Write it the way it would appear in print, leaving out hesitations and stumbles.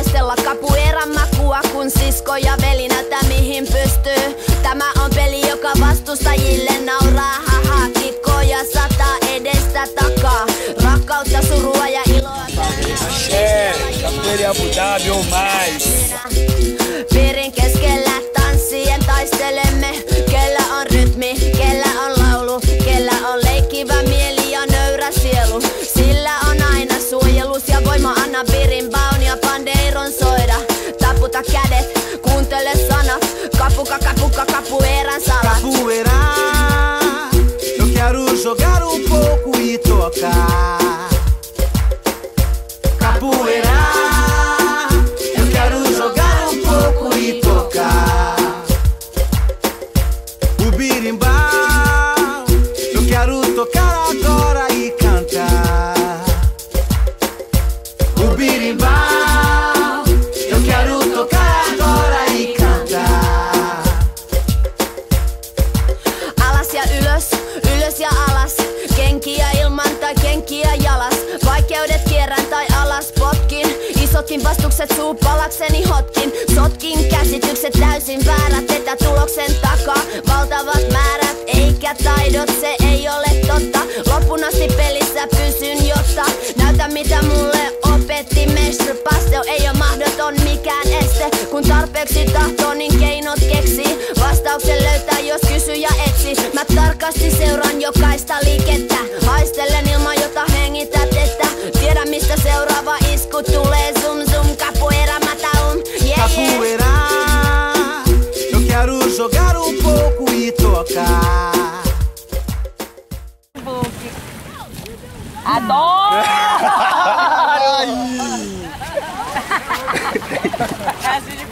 maistella capoeiran makua, kun sisko ja veli näyttää mihin pystyy. Tämä on peli, joka vastustajille nauraa. Haha, kikkoja sataa edestä takaa. Rakkautta, surua ja iloa. Piirin keskellä tanssien taistelemme. Kellä on rytmi, kellä on laulu, kellä on leikkivä mieli ja nöyrä sielu. Sillä on aina suojelus ja voima, anna piirinbaun ja pandeiron soida. Taputa kädet, kuuntele sanat, kapuka, kapuka, capoeiran salat. Capoeira, eu quero jogar pouco e tocar. Capoeira, eu quero jogar pouco e tocar. O birimbau, eu quero tocar agora e cantar. O birimbau, eu quero tocar agora e cantar. Alas ja ylös, ylös ja alas. Kenkiä ilman tai kenkiä jalas. Vaikeudet kierrän tai alas potkin. Isotkin vastukset suupalakseni hotkin. Sotkin käsitykset täysin väärät. Etä tuloksen takaa valtavat määrät. Eikä taidot, se ei ole totta. Loppuun asti pelissä pysyn, jotta näytä mitä mulle opetti mestari. Pasteu ei oo mahdoton mikään este. Kun tarpeeksi tahtoo, niin keinot keksii. Vastauksen löytää, jos kysyjä etsi. Mä tarkasti seuraan jokaista liikettä. Haistelen ilman, jota hengität, että tiedä mistä seuraava isku tulee. Zoom zoom, capoeira mata yeah, Capoeira, eu quero jogar pouco e tocar. Adoro! É assim de